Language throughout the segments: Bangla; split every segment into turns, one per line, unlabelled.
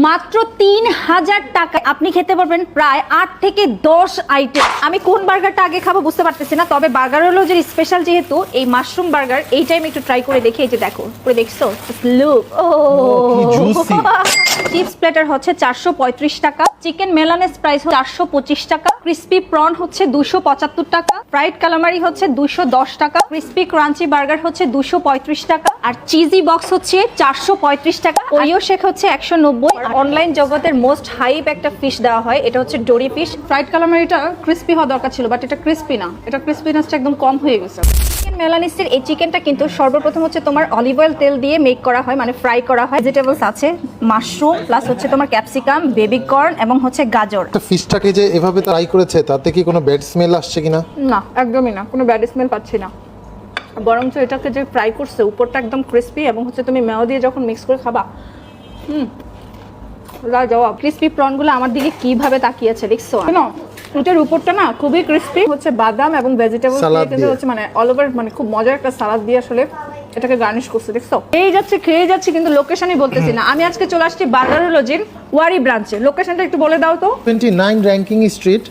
মাত্র ৩,০০০ টাকা আপনি খেতে পারবেন প্রায় ৮ থেকে ১০ আইটেম। আমি কোন বার্গারটা আগে খাবো বুঝতে পারতেছি না, তবে বার্গার হলো যে স্পেশাল, যেহেতু এই মাশরুম বার্গার এই টাইম একটু ট্রাই করে দেখি। এই যে দেখো পুরো দেখছো, লুক ও চিপস প্লেটার হচ্ছে ৪৩৫ টাকা, চিকেন মেলানেস প্রাইস ৪২৫ টাকা, ক্রিসপি প্রন হচ্ছে ২৭৫ টাকা, ফ্রাইড কালামারি হচ্ছে ২১০ টাকা, ক্রিসপি ক্রাঞ্চি বার্গার হচ্ছে ২৩৫ টাকা, আর চিজি বক্স হচ্ছে ৪৩৫ টাকা, ওরিও শেক হচ্ছে ১৯০। অনলাইন জগতের মোস্ট হাইপ একটা ফিশ দেওয়া হয়, এটা হচ্ছে ডোরি ফিশ। ফ্রাইড কালামারিটা ক্রিসপি হওয়া দরকার ছিল, বাট এটা ক্রিসপি না, এটা ক্রিসপিনেসটা একদম কম হয়ে গেছে। চিকেন মেলানিসের এই চিকেনটা কিন্তু সর্বপ্রথম হচ্ছে তোমার অলিভ অয়েল তেল দিয়ে মেক করা হয়, মানে ফ্রাই করা হয়। ভেজিটেবলস আছে মাশরুম প্লাস হচ্ছে তোমার ক্যাপসিকাম, বেবি কর্ন এবং হচ্ছে গাজর।
ফিশটাকে যে এভাবে ট্রাই করেছে তাতে কি কোনো ব্যাড স্মেল আসছে কিনা?
না, একদমই না, কোনো ব্যাড স্মেল পাচ্ছি না। বরঞ্চ এটাকে যে ফ্রাই করছে উপরটা একদম ক্রিসপি, এবং হচ্ছে তুমি মেয়ো দিয়ে যখন মিক্স করে খাবা, জবাব। ক্রিসপি প্রনগুলো আমার দিকে কিভাবে তাকিয়েছে দেখছো? এটার উপরটা না খুবই ক্রিসপি, হচ্ছে বাদাম এবং ভেজিটেবল দিয়ে কিন্তু হচ্ছে মানে অল ওভার, মানে খুব মজার একটা সালাদ দিয়ে আসলে এটাকে গার্নিশ করছে দেখছো। খেয়ে যাচ্ছে কিন্তু লোকেশনই বলতেছি না। আমি আজকে চলে আসছি বার্গারোলজির ওয়ারি ব্রাঞ্চে। লোকেশনটা একটু বলে দাও তো।
29 র্যাঙ্কিং স্ট্রিট,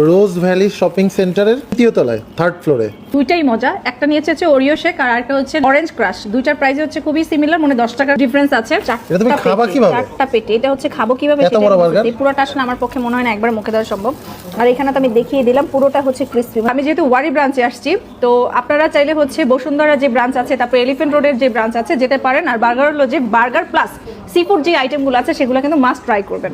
রোজ ভ্যালি শপিং সেন্টারের 3য় তলায়, 3rd ফ্লোরে।
দুইটাই মজা, একটা নিয়েছে হচ্ছে ওরিও শেক আর একটা হচ্ছে অরেঞ্জ ক্রাশ। দুইটার প্রাইস হচ্ছে খুবই সিমিলার, মানে 10 টাকা ডিফারেন্স আছে।
এটা তুমি খাবা কিভাবে?
চারটা পেটে এটা হচ্ছে খাবো কিভাবে
এত বড় বার্গার
পুরোটা আসলে আমার পক্ষে মনে হয় না একবার মুখে দেওয়া সম্ভব। আর এখানে তো আমি দেখিয়ে দিলাম পুরোটা হচ্ছে ক্রিসপি। আমি যেহেতু ওয়ারি ব্রাঞ্চে আসছি, তো আপনারা চাইলে হচ্ছে বসুন্ধরা যে ব্রাঞ্চ আছে, তারপর এলিফ্যান্ট রোডের যে ব্রাঞ্চ আছে যেতে পারেন। আর বার্গার হলো যে বার্গার প্লাস সি ফুড যে আইটেমগুলো আছে সেগুলো কিন্তু মাস্ট ট্রাই করবেন।